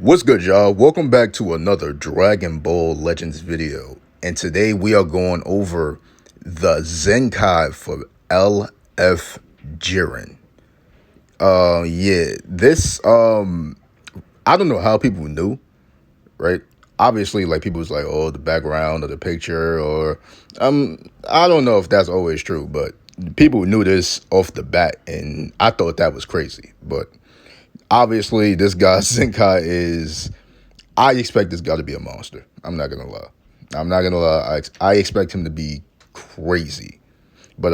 What's good, y'all? Welcome back to another Dragon Ball Legends video. And today we are going over the ZENKAI for LF JIREN. I don't know how people knew, right? Obviously, like, people was like, oh, the background of the picture, or I don't know if that's always true, but people knew this off the bat, and I thought that was crazy. But obviously, this guy ZENKAI is, I expect this guy to be a monster. I'm not gonna lie. I expect him to be crazy. But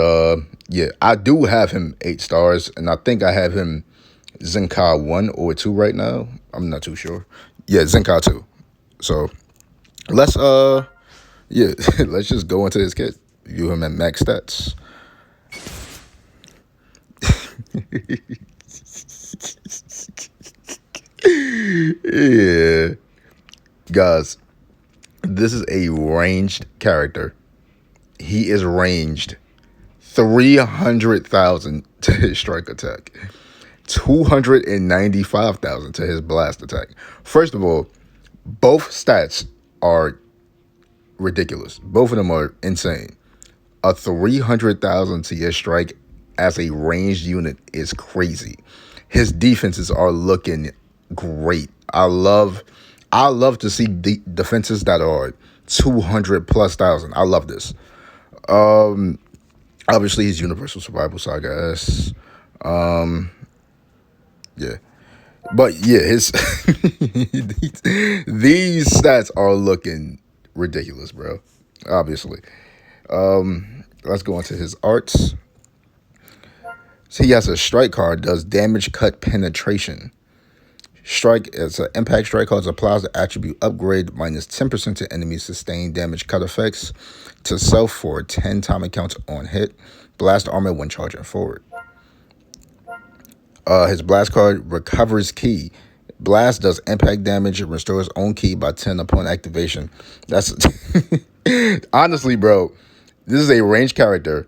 yeah, I do have him 8 stars, and I think I have him ZENKAI 1 or 2 right now. I'm not too sure. Yeah, ZENKAI 2. So let's yeah, let's just go into his kit. View him at max stats. Yeah. Guys, this is a ranged character. He is ranged 300,000 to his strike attack, 295,000 to his blast attack. First of all, both stats are ridiculous. Both of them are insane. A 300,000 to your strike as a ranged unit is crazy. His defenses are looking great. I love to see defenses that are 200 plus thousand. I love this. Obviously he's Universal Survival Saga S. Yeah. But yeah, his these stats are looking ridiculous, bro. Obviously. Let's go into his arts. So he has a strike card, does damage cut penetration. Strike is an impact strike card, applies the attribute upgrade minus 10% to enemies sustained damage cut effects to self for 10 time counts on hit. Blast armor when charging forward. His blast card recovers key. Blast does impact damage and restores own key by 10 upon activation. That's honestly, bro, this is a ranged character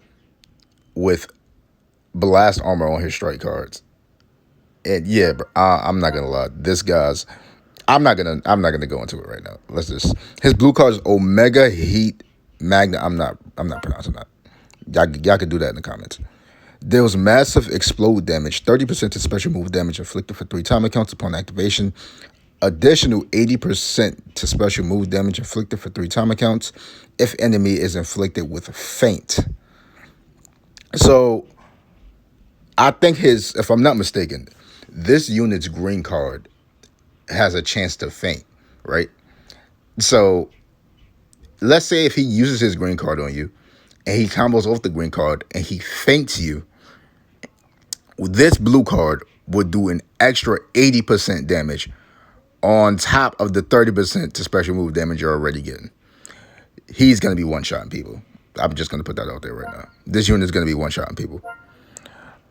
with blast armor on his strike cards. And yeah, bro, I'm not gonna lie. This guy's, I'm not gonna go into it right now. Let's just, his blue card is Omega Heat Magna. I'm not pronouncing that. Y'all can do that in the comments. Deals massive explode damage, 30% to special move damage inflicted for 3 time counts upon activation. Additional 80% to special move damage inflicted for 3 time counts if enemy is inflicted with feint. So I think his, if I'm not mistaken, this unit's green card has a chance to feint, right? So let's say if he uses his green card on you and he combos off the green card and he feints you, this blue card would do an extra 80% damage on top of the 30% to special move damage you're already getting. He's going to be one-shotting people. I'm just going to put that out there right now. This unit is going to be one-shotting people.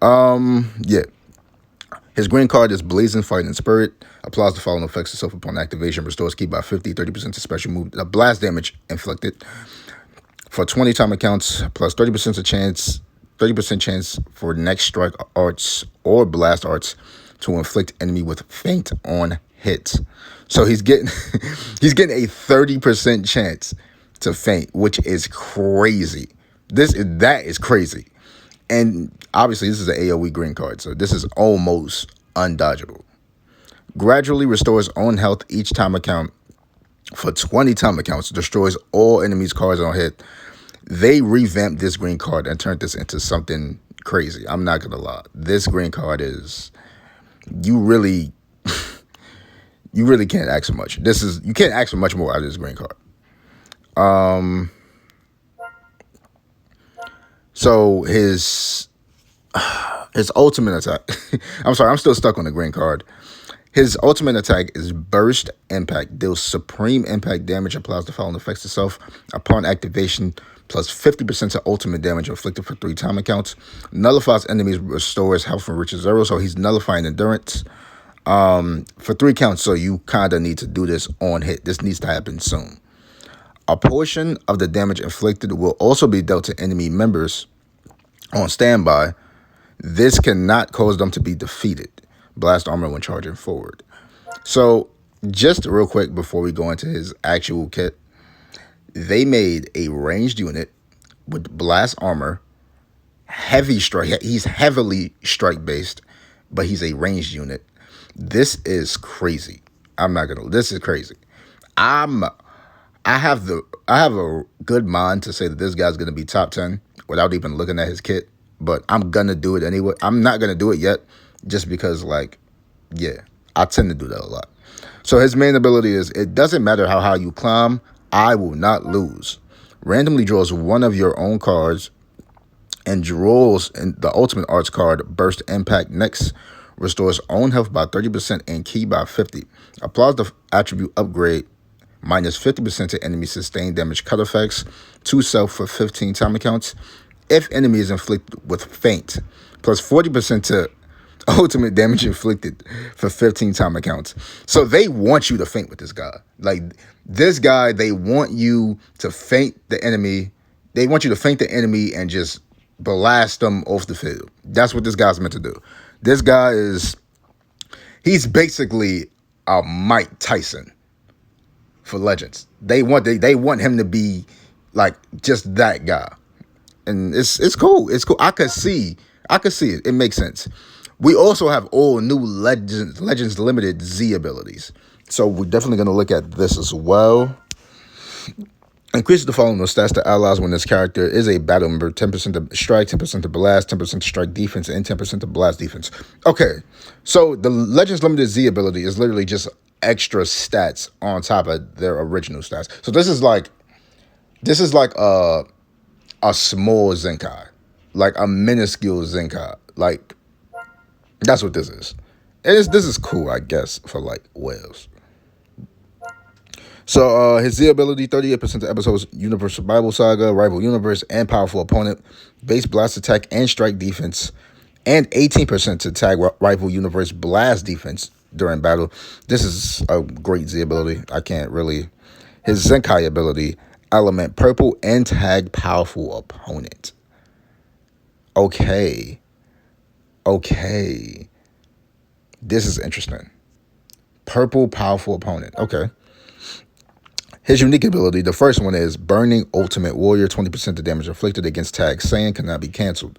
Yeah. His green card is Blazing Fighting Spirit. Applies the following effects to self upon activation. Restores key by 50, 30% to special move. Blast damage inflicted for 20 time counts plus 30% chance for next strike arts or blast arts to inflict enemy with feint on hit. So he's getting a 30% chance to feint, which is crazy. That is crazy. And obviously this is an AoE green card, so this is almost undodgeable. Gradually restores own health each time account for 20 time accounts. Destroys all enemies' cards on hit. They revamped this green card and turned this into something crazy. I'm not gonna lie. This green card is, you really can't ask for much. You can't ask for much more out of this green card. So his ultimate attack, I'm sorry, I'm still stuck on the green card. His ultimate attack is Burst Impact. Deals supreme impact damage, applies the following effects to self upon activation, plus 50% to ultimate damage inflicted for 3 time counts. Nullifies enemies, restores health from reaches 0. So he's nullifying endurance for 3 counts. So you kind of need to do this on hit. This needs to happen soon. A portion of the damage inflicted will also be dealt to enemy members on standby. This cannot cause them to be defeated. Blast armor when charging forward. So Just real quick before we go into his actual kit, they made a ranged unit with blast armor, heavy strike. He's heavily strike based, but he's a ranged unit. This is crazy. I'm not gonna. This is crazy. I'm. I have a good mind to say that this guy's gonna be top 10 without even looking at his kit, but I'm gonna do it anyway. I'm not gonna do it yet, just because like, yeah, I tend to do that a lot. So his main ability is it doesn't matter how high you climb, I will not lose. Randomly draws one of your own cards and draws in the ultimate arts card burst impact next. Restores own health by 30% and ki by 50. Applies the attribute upgrade minus 50% to enemy sustained damage cut effects to self for 15 time counts. If enemy is inflicted with feint, plus 40% to ultimate damage inflicted for 15 time accounts. So they want you to feint with this guy. Like this guy, they want you to feint the enemy. They want you to feint the enemy and just blast them off the field. That's what this guy's meant to do. This guy he's basically a Mike Tyson for Legends. They want him to be like just that guy. And it's cool. It's cool. I could see it. It makes sense. We also have all new Legends Limited Z abilities. So we're definitely going to look at this as well. Increases the following stats to allies when this character is a battle member: 10% to strike, 10% to blast, 10% to strike defense, and 10% to blast defense. Okay, so the Legends Limited Z ability is literally just extra stats on top of their original stats. So this is like a small Zenkai, like a minuscule Zenkai. Like that's what this is. This is cool, I guess, for like whales. So his Z ability, 38% to episodes, Universe Bible Saga, Rival Universe, and Powerful Opponent, base blast attack and strike defense, and 18% to tag Rival Universe blast defense during battle. This is a great Z ability. I can't really. His Zenkai ability, element purple and tag Powerful Opponent. Okay. This is interesting. Purple Powerful Opponent. Okay. His unique ability, the first one is Burning Ultimate Warrior, 20% of damage inflicted against tag Saiyan cannot be canceled.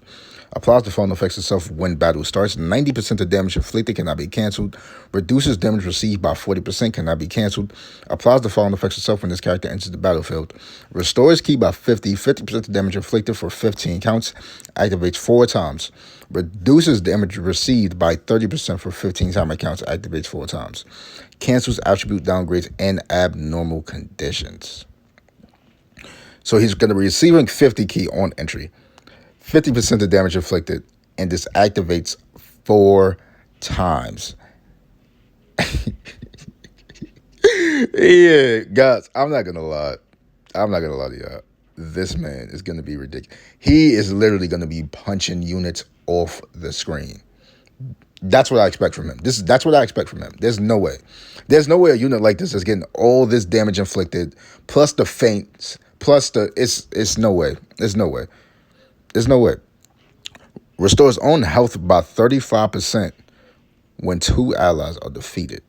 Applies the following effects itself when battle starts. 90% of damage inflicted cannot be canceled. Reduces damage received by 40%, cannot be canceled. Applies the following effects itself when this character enters the battlefield. Restores ki by 50% of damage inflicted for 15 counts. Activates 4 times. Reduces damage received by 30% for 15 time counts. Activates 4 times. Cancels attribute downgrades and abnormal conditions. So he's going to be receiving 50 ki on entry. 50% of damage inflicted, and this activates 4 times. Yeah, guys, I'm not gonna lie to y'all. This man is gonna be ridiculous. He is literally gonna be punching units off the screen. That's what I expect from him. That's what I expect from him. There's no way a unit like this is getting all this damage inflicted, plus the feints, plus it's no way. There's no way. Restores own health by 35% when 2 allies are defeated.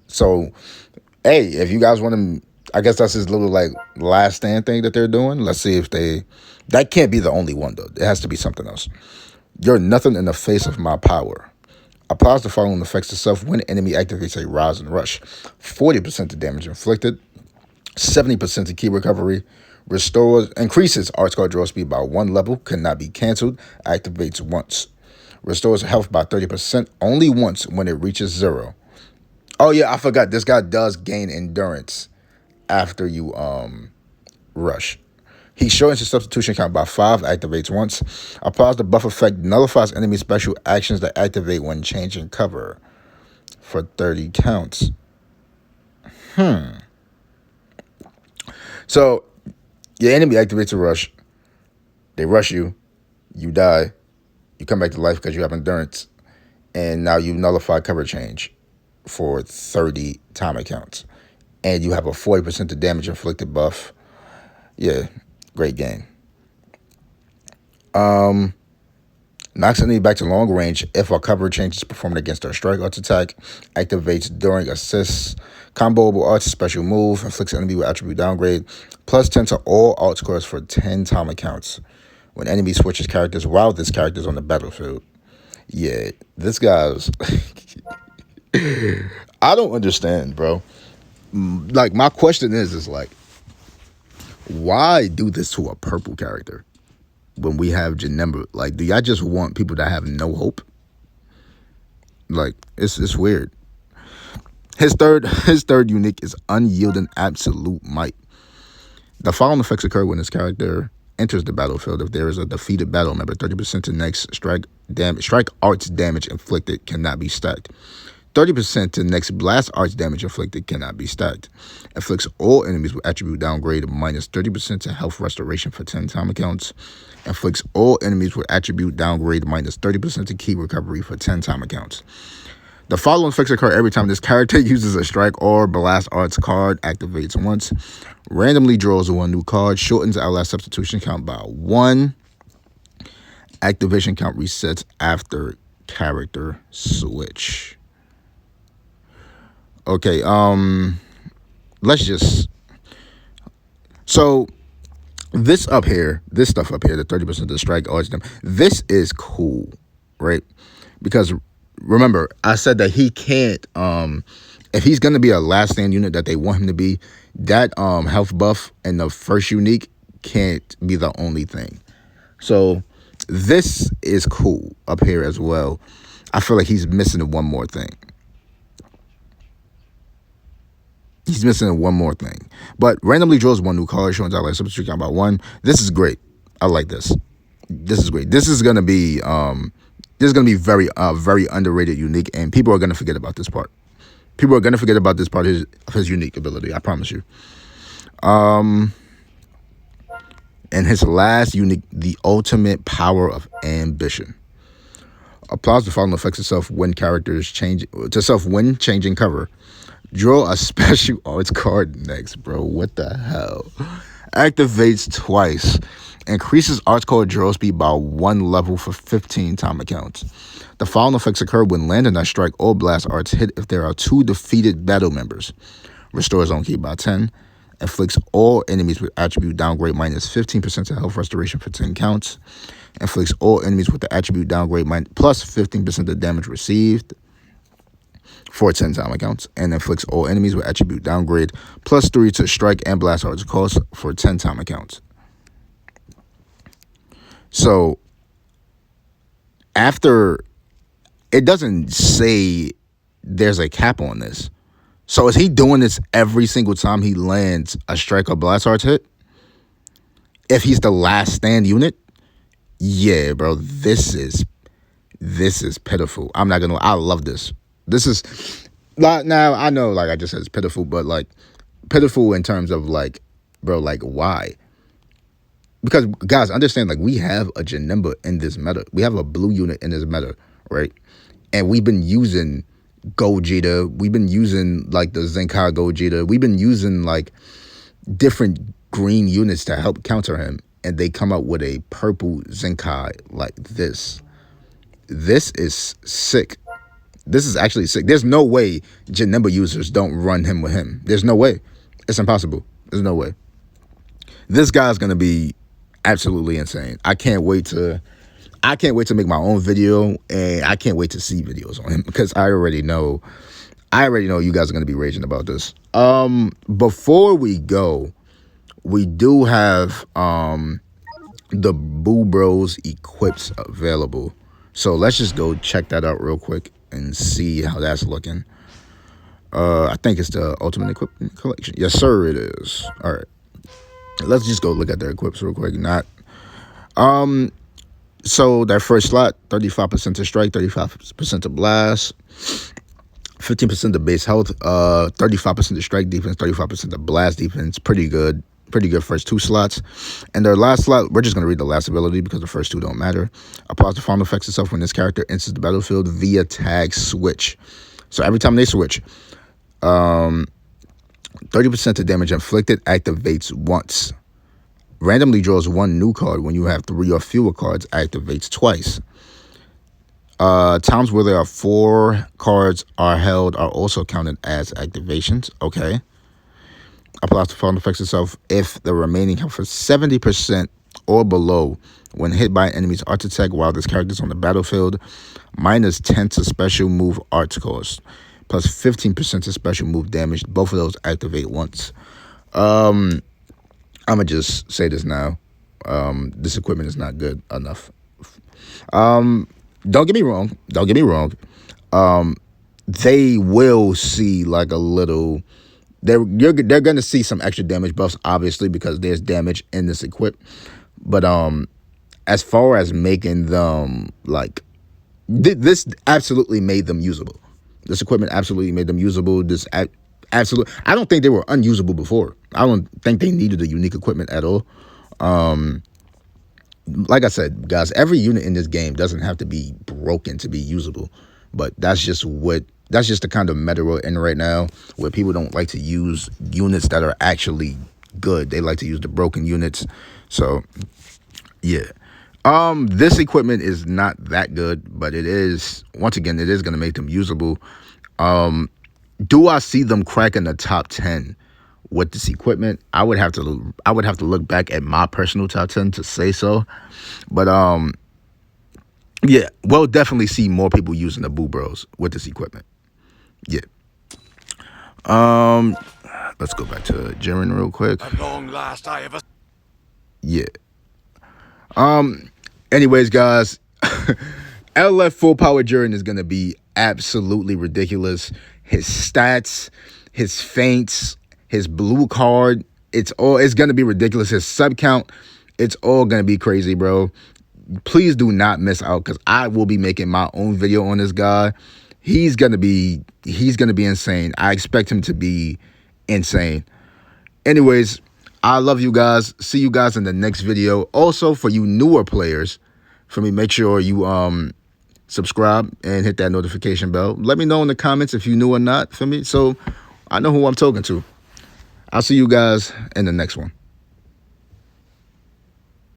So, hey, if you guys want to, I guess that's his little like last stand thing that they're doing. Let's see if that can't be the only one though. It has to be something else. You're nothing in the face of my power. Applies the following effects itself when enemy activates a rise and rush. 40% of damage inflicted. 70% to ki recovery. Increases arts card draw speed by 1 level, cannot be canceled, activates once. Restores health by 30% only once when it reaches 0. Oh yeah, I forgot. This guy does gain endurance after you rush. He shortens his substitution count by 5, activates once. Applies the buff effect, nullifies enemy special actions that activate when changing cover for 30 counts. So your enemy activates a rush. They rush you. You die. You come back to life because you have endurance. And now you nullify cover change for 30 time counts. And you have a 40% of damage inflicted buff. Yeah, great game. Knocks enemy back to long range if a cover change is performed against their strike arts attack. Activates during assists. Comboable arts special move. Inflicts enemy with attribute downgrade. Plus 10 to all alt scores for 10 time accounts. When enemy switches characters while this character is on the battlefield. Yeah, this guy's... I don't understand, bro. Like, my question is like, why do this to a purple character when we have Janemba? Like, do y'all just want people that have no hope? Like, it's weird. His third unique is Unyielding Absolute Might. The following effects occur when this character enters the battlefield. If there is a defeated battle member, 30% to next strike arts damage inflicted cannot be stacked. 30% to next blast arts damage inflicted cannot be stacked. Inflicts all enemies with attribute downgrade minus 30% to health restoration for 10 time accounts. Inflicts all enemies with attribute downgrade minus 30% to key recovery for 10 time accounts. The following effects occur every time this character uses a strike or blast arts card, activates once, randomly draws one new card, shortens outlast substitution count by 1. Activation count resets after character switch. Okay, let's just... So, this stuff up here, the 30% of the strike arts, this is cool, right? Because, remember, I said that he can't, if he's going to be a last stand unit that they want him to be, that health buff and the first unique can't be the only thing. So, this is cool up here as well. I feel like he's missing one more thing. But randomly draws one new card, showing out like substitute count by 1. This is great. I like this. This is great. This is gonna be very very underrated unique, and people are gonna forget about this part. People are gonna forget about this part of his unique ability. I promise you. And his last unique, the ultimate power of ambition. Applies the following effects itself when characters change to self when changing cover. Draw a special arts card next, bro. What the hell? Activates twice. Increases arts card draw speed by 1 level for 15 time accounts. The following effects occur when landing a strike or blast arts hit if there are 2 defeated battle members. Restores own key by 10. Inflicts all enemies with attribute downgrade minus 15% to health restoration for 10 counts. Inflicts all enemies with the attribute downgrade plus 15% of damage received for 10 time accounts, and inflicts all enemies with attribute downgrade plus 3 to strike and blast arts cost for 10 time accounts. So after, it doesn't say there's a cap on this. So is he doing this every single time he lands a strike or blast arts hit? If he's the last stand unit? Yeah, bro, this is pitiful. I'm not gonna, I love this. This is, now I know, like I just said, it's pitiful, but like, pitiful in terms of like, bro, like why? Because guys, understand, like we have a Janemba in this meta. We have a blue unit in this meta, right? And we've been using Gogeta. We've been using like the ZENKAI Gogeta. We've been using like different green units to help counter him. And they come out with a purple ZENKAI like this. This is sick. This is actually sick. There's no way Janemba users don't run him with him. There's no way. It's impossible. There's no way. This guy's going to be absolutely insane. I can't wait to make my own video, and I can't wait to see videos on him because I already know you guys are going to be raging about this. Before we go, we do have the BUU Bros equips available. So let's just go check that out real quick and see how that's looking. I think it's the Ultimate Equipment Collection. Yes, sir, it is. All right. Let's just go look at their equips real quick. So that first slot, 35% to strike, 35% to blast, 15% to base health, 35% to strike defense, 35% to blast defense. Pretty good first 2 slots. And their last slot, we're just going to read the last ability because the first 2 don't matter. Applies the final effects itself when this character enters the battlefield via tag switch. So every time they switch, 30% to damage inflicted activates once. Randomly draws 1 new card when you have 3 or fewer cards, activates twice. Times where there are 4 cards are held are also counted as activations. Okay. Applies to following effects itself if the remaining health is 70% or below when hit by enemies art attack while this character is on the battlefield. Minus 10 to special move art cost. Plus 15% to special move damage. Both of those activate once. I'm going to just say this now. This equipment is not good enough. Don't get me wrong. They will see like a little. They're gonna see some extra damage buffs, obviously, because there's damage in this equip. But as far as making them like, this absolutely made them usable. This equipment absolutely made them usable. Absolutely, I don't think they were unusable before. I don't think they needed a unique equipment at all. Like I said, guys, every unit in this game doesn't have to be broken to be usable, but that's just the kind of meta we're in right now, where people don't like to use units that are actually good. They like to use the broken units. So, yeah. This equipment is not that good, but it is, once again, it is going to make them usable. Do I see them cracking the top 10 with this equipment? I would have to look back at my personal top 10 to say so. But yeah, we'll definitely see more people using the BUU Bros with this equipment. Yeah. Let's go back to JIREN real quick. At long last I ever. Yeah. Anyways, guys, LF full power JIREN is gonna be absolutely ridiculous. His stats, his feints, his blue card, it's gonna be ridiculous. His sub count, it's all gonna be crazy, bro. Please do not miss out, because I will be making my own video on this guy. He's gonna be insane. I expect him to be insane. Anyways, I love you guys. See you guys in the next video. Also, for you newer players, make sure you subscribe and hit that notification bell. Let me know in the comments if you new or not, so I know who I'm talking to. I'll see you guys in the next one.